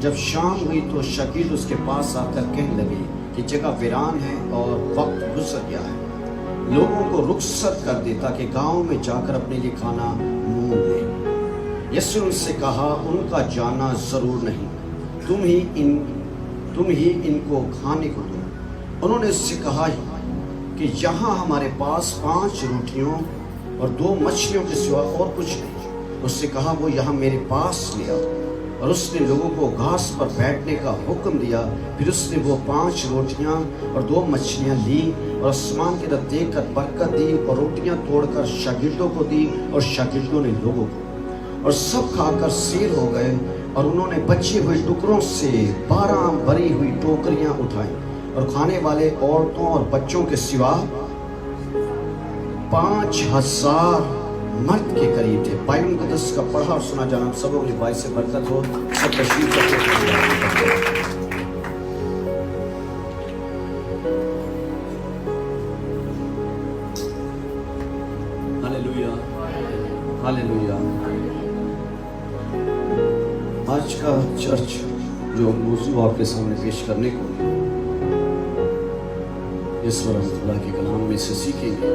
جب شام ہوئی تو شاگرد اس کے پاس آ کر کہنے لگے کہ جگہ ویران ہے اور وقت گزر گیا ہے، لوگوں کو رخصت کر دے تاکہ گاؤں میں جا کر اپنے لیے کھانا مونگ لے۔ یسوع نے ان سے کہا، ان کا جانا ضرور نہیں، تم ہی ان کو کھانے کو دو۔ انہوں نے اس سے کہا کہ یہاں ہمارے پاس 5 روٹیوں اور 2 مچھلیوں کے سوا اور کچھ نہیں۔ اس سے کہا، وہ یہاں میرے پاس لے آؤ۔ اور اس نے لوگوں کو گھاس پر بیٹھنے کا حکم دیا۔ پھر اس نے وہ 5 روٹیاں اور 2 مچھلیاں لی اور آسمان کی طرف دیکھ کر برکت دی اور روٹیاں توڑ کر شاگردوں کو دی اور شاگردوں نے لوگوں کو، اور سب کھا کر سیر ہو گئے۔ اور انہوں نے بچے ہوئے ٹکڑوں سے 12 بھری ہوئی ٹوکریاں اٹھائیں، اور کھانے والے عورتوں اور بچوں کے سوا 5000 مرد کے قریب تھے۔ بائبل مقدس کا پڑھا اور سنا جانا ہم سبوں کے لیے باعث برکت ہو۔ سب تشریف رکھیں۔ ہاللیلویا، ہاللیلویا۔ آج کا چرچ جو موضوع آپ کے سامنے پیش کرنے کو ہے، اس پر ہم خدا کے کلام میں سے سیکھیں گے۔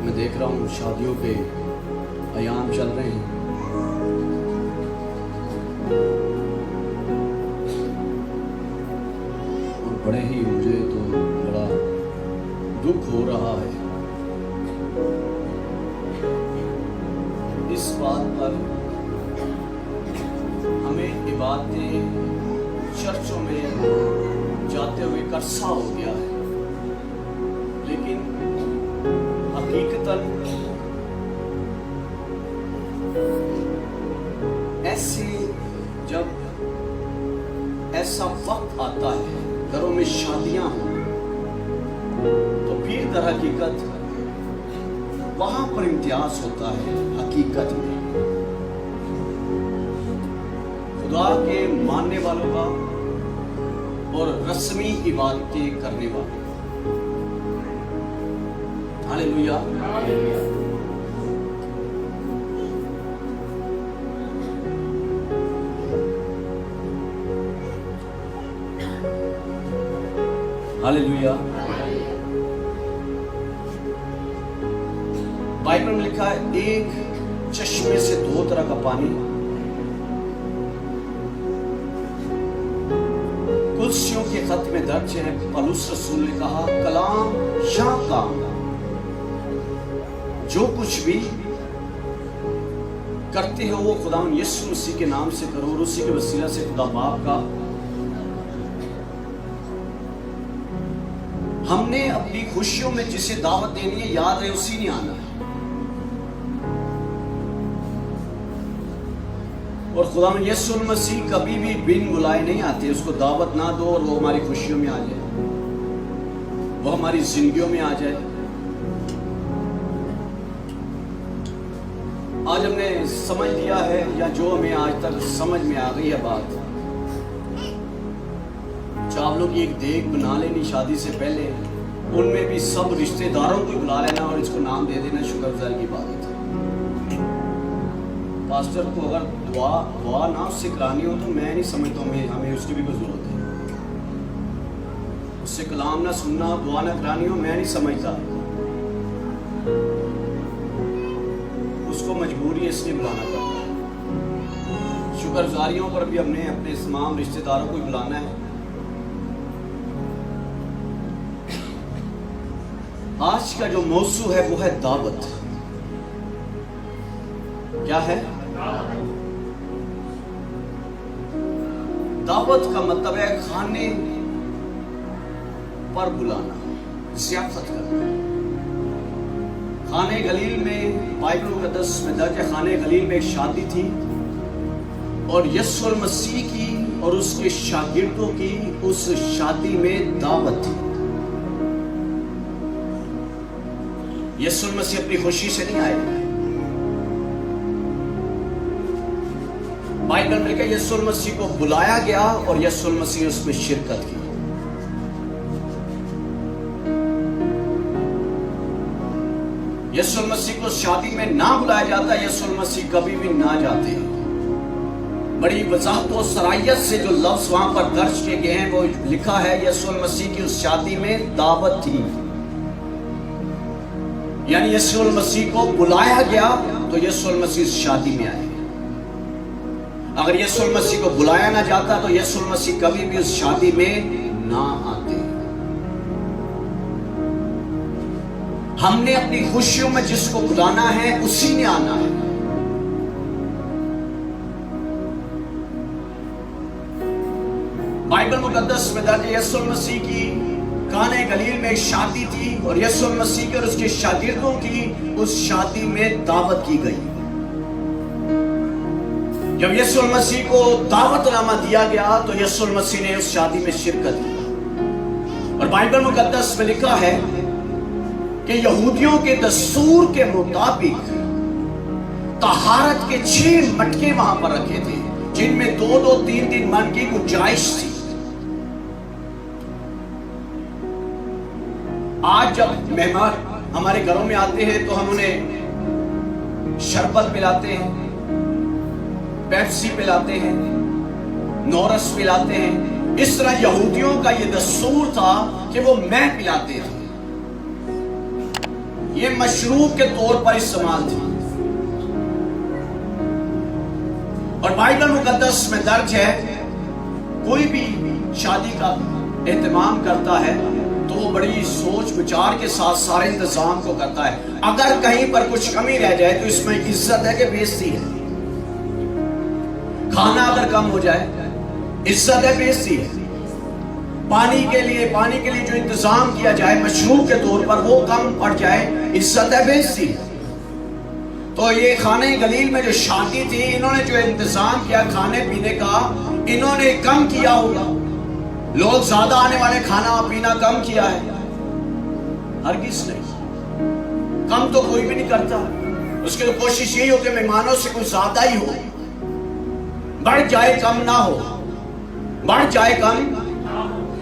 میں دیکھ رہا ہوں شادیوں کے ایام چل رہے ہیں، اور بڑے ہی مجھے تو بڑا دکھ ہو رہا ہے اس بات پر۔ ہمیں عبادتیں چرچوں میں جاتے ہوئے عرصہ ہو گیا ہے، لیکن حقیقتاً جب ایسا وقت آتا ہے گھروں میں شادیاں ہوں، تو پھر در حقیقت وہاں پر امتیاز ہوتا ہے حقیقت میں خدا کے ماننے والوں کا اور رسمی عبادتیں کرنے والوں۔ ہاللیلویا۔ ہاللیلویا۔ بائبل میں لکھا ہے ایک چشمے سے 2 طرح کا پانی، کلسیوں کے خط میں درج ہے۔ پولس رسول نے کہا، کلام یا کام جو کچھ بھی کرتے ہو وہ خدا یسوع مسیح کے نام سے کرو، اور اسی کے وسیلہ سے خدا باپ کا ہم نے اپنی خوشیوں میں جسے دعوت دینی ہے، یاد رہے اسی نے آنا ہے۔ اور خدا یسوع مسیح کبھی بھی بن بلائے نہیں آتے۔ اس کو دعوت نہ دو اور وہ ہماری خوشیوں میں آ جائے، وہ ہماری زندگیوں میں آ جائے۔ آج ہم نے سمجھ لیا ہے، یا جو ہمیں آج تک سمجھ میں آ گئی ہے بات، چاولوں کی ایک دیگ بنا لینی شادی سے پہلے، ان میں بھی سب رشتہ داروں کو بلا لینا اور اس کو نام دے دینا شکر گزار کی بات ہے۔ پاسٹر کو اگر دعا نہ اس سے کرانی ہو تو میں نہیں سمجھتا ہمیں اس کی بھی کوئی ضرورت ہے۔ اس سے کلام نہ سننا، دعا نہ کرانی ہو، میں نہیں سمجھتا اس کو مجبوری ہے اس لیے بلانا پڑتا ہے۔ شکر گزاریوں پر بھی ہم نے اپنے تمام رشتہ داروں کو بلانا ہے۔ آج کا جو موضوع ہے وہ ہے دعوت۔ کیا ہے؟ دعوت کا مطلب ہے کھانے پر بلانا، ضیافت کرنا۔ خانے گلیل میں بائبل مقدس میں درج ہے، خانے گلیل میں ایک شادی تھی، اور یسوع مسیح کی اور اس کے شاگردوں کی اس شادی میں دعوت تھی۔ یسوع مسیح اپنی خوشی سے نہیں آئے۔ بائبل میں کہ یسوع مسیح کو بلایا گیا اور یسوع مسیح اس میں شرکت کی۔ یسوع مسیح کو شادی میں نہ بلایا جاتا، یسوع مسیح کبھی بھی نہ جاتے۔ بڑی وضاحت و صراحت سے جو لفظ وہاں پر درج کیے گئے ہیں وہ لکھا ہے یسوع المسیح کی اس شادی میں دعوت تھی، یعنی یسوع المسیح کو بلایا گیا تو یسوع المسیح اس شادی میں آئے. اگر یسوع المسیح کو بلایا نہ جاتا تو یسوع المسیح کبھی بھی اس شادی میں نہ آتے. ہم نے اپنی خوشیوں میں جس کو بلانا ہے اسی نے آنا ہے. بائبل مقدس میں درج ہے یسوع المسیح کی کانہ گلیل میں ایک شادی تھی اور یسوع المسیح کے اور اس کے شاگردوں کی اس شادی میں دعوت کی گئی. جب یسوع المسیح کو دعوت نامہ دیا گیا تو یسوع المسیح نے اس شادی میں شرکت کی. اور بائبل مقدس میں لکھا ہے کہ یہودیوں کے دستور کے مطابق طہارت کے 6 مٹکے وہاں پر رکھے تھے جن میں 2 3 من کی گنجائش تھی. آج جب مہمان ہمارے گھروں میں آتے ہیں تو ہم انہیں شربت پلاتے ہیں، پیپسی پلاتے ہیں، نورس پلاتے ہیں. اس طرح یہودیوں کا یہ دستور تھا کہ وہ مے پلاتے تھے. یہ مشروب کے طور پر استعمال تھی. اور بائبل مقدس میں درج ہے کوئی بھی شادی کا اہتمام کرتا ہے تو وہ بڑی سوچ بچار کے ساتھ سارے انتظام کو کرتا ہے. اگر کہیں پر کچھ کمی رہ جائے تو اس میں عزت ہے کہ بےعزتی ہے. کھانا اگر کم ہو جائے عزت ہے بےعزتی ہے. پانی کے لیے جو انتظام کیا جائے مشروب کے طور پر وہ کم پڑ جائے عزت ہے بےعزتی ہے. تو یہ کانہ گلیل میں جو شادی تھی انہوں نے جو انتظام کیا کھانے پینے کا انہوں نے کم کیا ہوگا. لوگ زیادہ آنے والے کھانا پینا کم کیا ہے؟ ہرگز نہیں. کم تو کوئی بھی نہیں کرتا. اس کی تو کوشش یہی ہو کہ مہمانوں سے کچھ زیادہ ہی ہو. بڑھ جائے کم نہ ہو. بڑھ جائے کم،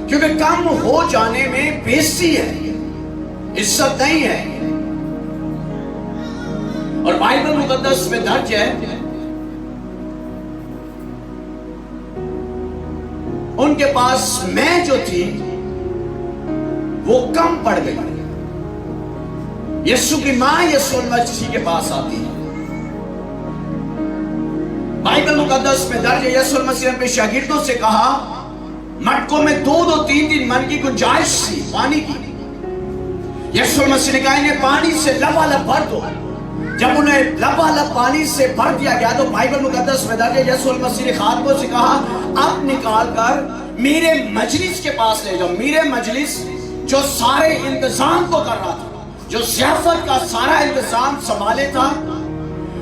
کیونکہ کم ہو جانے میں بےعزتی ہے، عزت نہیں ہے. اور بائبل مقدس میں درج ہے ان کے پاس میں جو تھی وہ کم پڑ گئی. یسوع کی ماں یسوع المسیح کے پاس آتی ہے. بائبل مقدس میں درج ہے یسوع المسیح نے اپنے شاگردوں سے کہا مٹکوں میں 2 3 من کی گنجائش تھی پانی کی. یسوع المسیح نے کہا انہیں پانی سے لبالب بھر دو. جب انہیں لبالب پانی سے بھر دیا گیا تو بائبل مقدس میں درج ہے یسوع المسیح نے خادموں سے کہا اب نکال کر میرے مجلس کے پاس لے جاؤ. میرے مجلس جو سارے انتظام کو کر رہا تھا، جو ضیافت کا سارا انتظام سنبھالے تھا،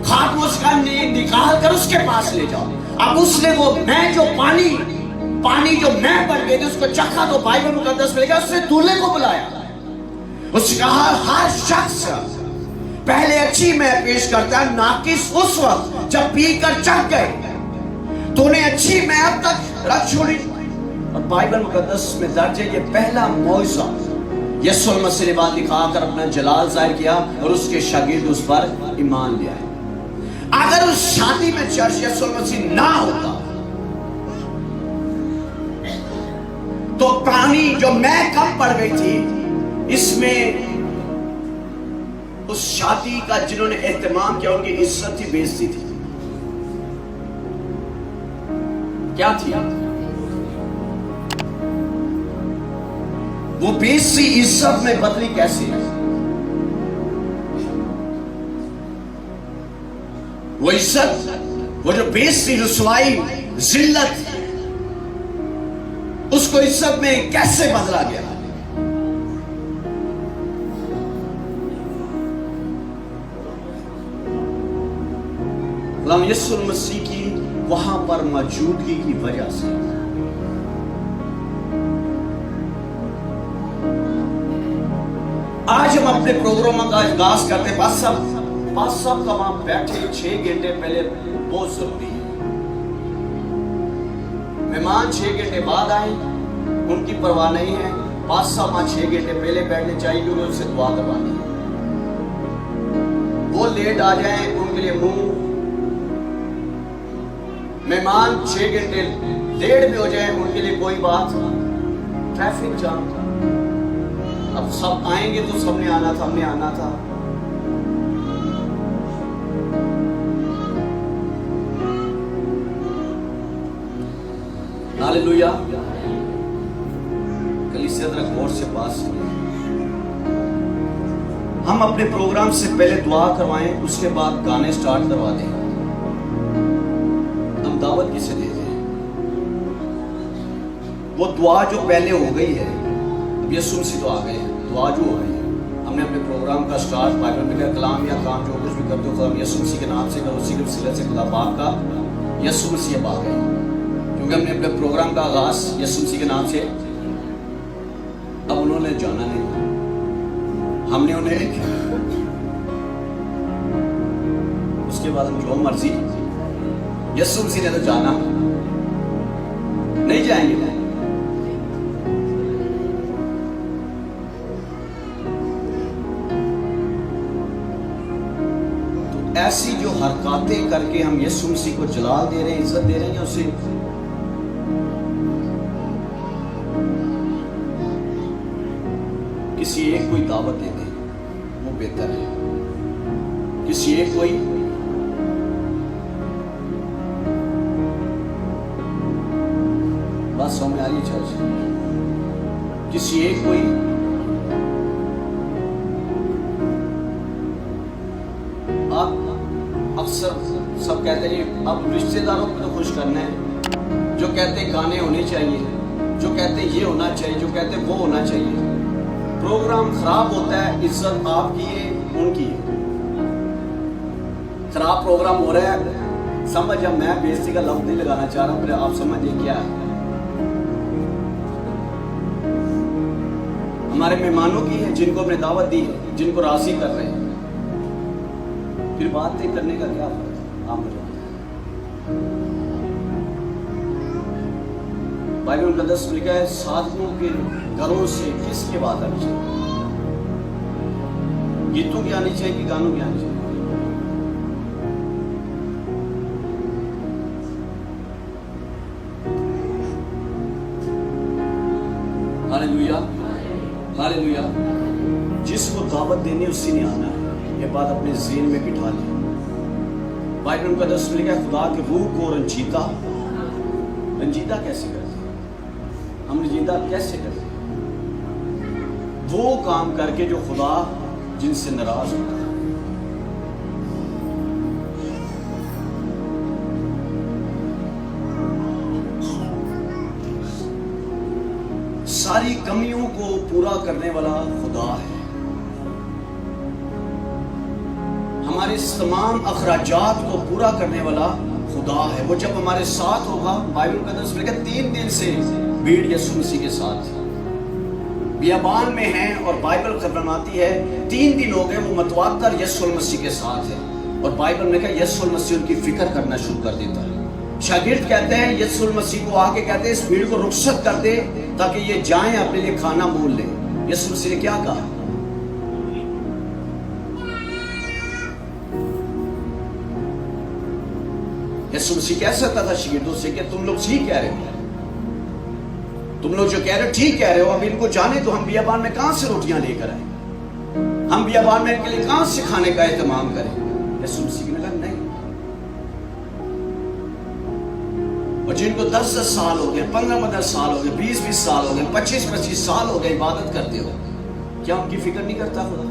خادموں سے کہا نکال کر اس کے پاس لے جاؤ. اب اس نے وہ میں جو پانی جو میں بن گئی تھی اس کو چکھا تو بائبل مقدس میں لکھا اس نے دولہے کو بلایا. اس نے کہا ہر شخص پہلے اچھی میں پیش کرتا ہے، ناقص اس وقت جب پی کر چکھ گئے تو انہیں اچھی میں اب تک رکھ چھوڑی. اور بائبل مقدس میں درج ہے یہ پہلا معجزہ یسوع المسیح نے بعد دکھا کر اپنا جلال ظاہر کیا اور اس کے شاگرد اس پر ایمان لے آئے. اگر اس شادی میں چرچ یسوع المسیح نہ ہوتا تو پانی جو میں کم پڑ گئی تھی اس میں اس شادی کا جنہوں نے اہتمام کیا ان کی عزت تھی بےعزتی تھی. کیا تھی وہ بےعزتی عزت میں بدلی کیسے؟ وہ عزت، وہ جو بےعزتی، رسوائی، ذلت، اس کو عزت میں کیسے بدلا گیا؟ غلام یسوع المسیح کی وہاں پر موجودگی کی وجہ سے آج ہم اپنے پروگراموں کا آغاز کرتے ہیں. بس سب کا وہاں بیٹھے 6 گھنٹے پہلے بہت ضروری ہے. مہمان 6 گھنٹے بعد آئیں ان کی پرواہ نہیں ہے. بس صاحب وہاں 6 گھنٹے پہلے بیٹھنے چاہیے کیونکہ ان سے دعا کروانی ہے. وہ لیٹ آ جائیں ان کے لیے منہ مہمان 6 گھنٹے لیٹ بھی ہو جائیں ان کے لیے کوئی بات، ٹریفک جام تھا، اب سب آئیں گے تو سب نے آنا تھا، ہم نے آنا تھا. ہاللویا. کلیسیا ذرا غور سے بات سنیں. ہم اپنے پروگرام سے پہلے دعا کروائیں، اس کے بعد گانے سٹارٹ کروا دیں. ہم دعوت کسے دے دیں؟ وہ دعا جو پہلے ہو گئی ہے، اب یسوع مسیح تو آ گئے ہیں، دعا جو ہو گئی ہے، ہم نے اپنے پروگرام کا سٹارٹ بائبل میں کہا کلام یا کام جو کچھ بھی کرتے ہو خدا یسوع مسیح کے نام سے کرو، اسی کے وسیلے سے خدا پاک کا یسوع مسیح اب آ گئے، کیونکہ ہم نے اپنے پروگرام کا آغاز یسوع مسیح کے نام سے. اب انہوں نے جانا نہیں، ہم نے انہیں، اس کے بعد ہم جو مرضی، یسوع مسیح نے تو جانا، نہیں جائیں گے. تو ایسی جو حرکاتیں کر کے ہم یسوع مسیح کو جلال دے رہے ہیں، عزت دے رہے ہیں، یا اسے کسی ایک کوئی دعوت دے دیں وہ بہتر ہے. کسی ایک کوئی بات سمجھ آ رہی ہے چرچ؟ کسی ایک کوئی آپ اکثر سب کہتے ہیں اب رشتہ داروں کو تو خوش کرنا ہے، جو کہتے ہیں گانے ہونے چاہیے، جو کہتے ہیں یہ ہونا چاہیے، جو کہتے ہیں وہ ہونا چاہیے. پروگرام خراب ہوتا ہے، عزت آپ کی ہے ان کی ہے. خراب پروگرام ہو رہا ہے، سمجھ، اب میں بےزتی کا لفظ نہیں لگانا چاہ رہا ہوں، پھر آپ سمجھیں کیا ہے. ہمارے مہمانوں کی ہے جن کو ہم نے دعوت دی ہے، جن کو راضی کر رہے ہیں، پھر باتیں کرنے کا کیا فرق ہے؟ آپ مجھے بائبل مقدس میں لکھا ہے صادقوں کے گھروں سے کس کی بات آنی چاہیے؟ گیتوں کی آنی چاہیے کہ گانوں کی آنی چاہیے؟ Hallelujah, hallelujah. جس کو دعوت دینی اسی نے آنا ہے، یہ بات اپنے ذہن میں بٹھا لیں. بائبل مقدس میں لکھا ہے خدا کے روح کو رنجیدہ کیسے کرتے؟ ہم رنجیدہ کیسے کرتے؟ وہ کام کر کے جو خدا جن سے ناراض ہوتا ہے. ساری کمیوں کو پورا کرنے والا خدا ہے. ہمارے تمام اخراجات کو پورا کرنے والا خدا ہے. وہ جب ہمارے ساتھ ہوگا، بائبل مقدس میں لکھا 3 دن سے بھیڑ یسوع مسیح کے ساتھ بیابان میں ہیں، اور بائبل فرماتی ہے 3 دن ہو گئے وہ متواتر یسوع مسیح کے ساتھ ہے. اور بائبل میں کہا یسوع مسیح ان کی فکر کرنا شروع کر دیتا ہے. شاگرد کہتے ہیں یسوع مسیح کو آ کے کہتے ہیں اس بھیڑ کو رخصت کر دے تاکہ یہ جائیں اپنے لیے کھانا مول لیں. یسوع مسیح نے کیا کہا؟ یسوع مسیح کہہ سکتا تھا شاگردوں سے کہ تم لوگ ٹھیک کہہ رہے ہو، تم لوگ جو کہہ رہے ہو ٹھیک کہہ رہے ہو، اب ان کو جانے تو ہم بیابان میں کہاں سے روٹیاں لے کر آئیں، ہم بیابان میں ان کے لیے کہاں سے کھانے کا اہتمام کریں. یسوع مسیح نے کہا نہیں. اور جن کو 10 سال ہو گئے، 15 سال ہو گئے، 20 سال ہو گئے، 25 سال ہو گئے عبادت کرتے ہو، کیا ان کی فکر نہیں کرتا خدا؟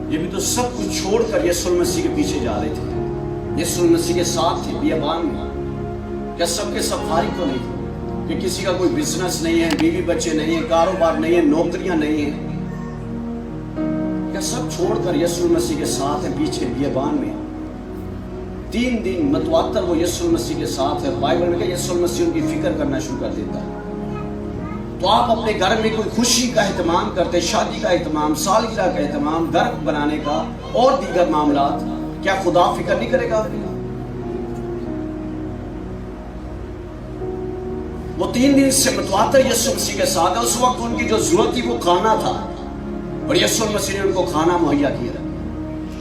یہ بھی تو سب کچھ چھوڑ کر یسوع مسیح کے پیچھے جا رہے تھے، یسوع مسیح کے ساتھ تھے بیابان میں. کیا سب کے سب فارغ تو نہیں تھے کہ کسی کا کوئی بزنس نہیں ہے، بیوی بچے نہیں ہیں، کاروبار نہیں ہے، نوکریاں نہیں ہیں؟ کیا سب چھوڑ کر یسوع مسیح کے ساتھ ہیں پیچھے بیابان میں؟ 3 دن متواتر وہ یسوع مسیح کے ساتھ ہے. بائبل میں کہ یسوع مسیح ان کی فکر کرنا شروع کر دیتا ہے. تو آپ اپنے گھر میں کوئی خوشی کا اہتمام کرتے، شادی کا اہتمام، سالگرہ کا اہتمام، گھر بنانے کا اور دیگر معاملات، کیا خدا فکر نہیں کرے گا آپ کی؟ وہ 3 دن سے متواتر یسوع مسیح کے ساتھ ہے. اس وقت ان کی جو ضرورت تھی وہ کھانا تھا، اور یسوع مسیح نے ان کو کھانا مہیا کیا.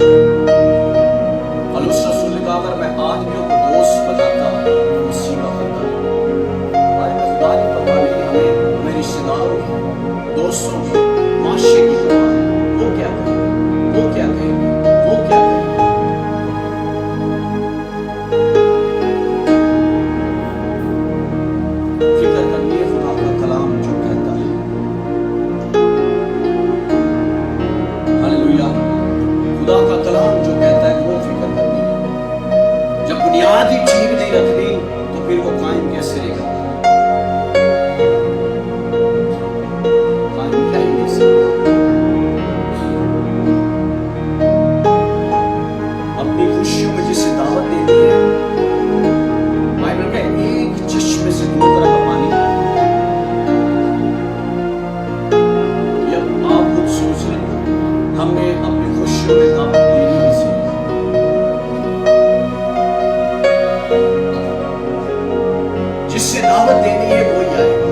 اور اس رسول نے کہا اگر میں آدمیوں کو دوست بناتا تو اسی کا ہوتا. آج میں خدا کی پتہ نہیں ہمیں میری رشتے داروں کی، دوستوں کی، معاشرے کی دعا ہے. وہ کیا کہیں گے، وہ کیا کہیں گے، وہ کیا کہیں گے. فکر کریے خدا کا کلام جو کہتا ہے. ہاللویا. خدا کا کلام جو کہتا ہے وہ فکر کرنی ہے. جب بنیاد ہی ٹھیک نہیں رکھنی تو پھر وہ قائم کیسے رہے گا؟ قائم کیا ہی نہیں سکتا. اپنی خوشیوں میں جسے دعوت دینی ہے، بائبل کا ایک چشمے سے 2 طرح کا پانی ہے. یہ آپ خود سوچ لیں، ہم نے اپنی خوشیوں میں دعوت دینی نہیں سیکھی. جس سے دعوت دینی ہے وہی آئے گا.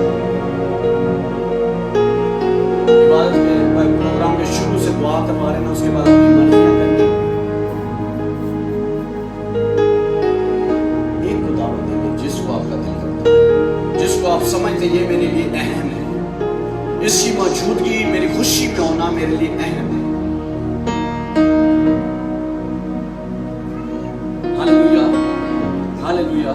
عبادت کے پروگرام کے شروع سے دعا کروا رہے ہیں، اس کے بعد اپنی مرضیاں کرنی. ایک کو دعوت دیں گے جس کو آپ کا دل کرتا ہے، جس کو آپ سمجھتے یہ میرے لیے اہم ہے، اس کی موجودگی میری خوشی میں ہونا میرے لیے اہم ہے. Hallelujah, hallelujah.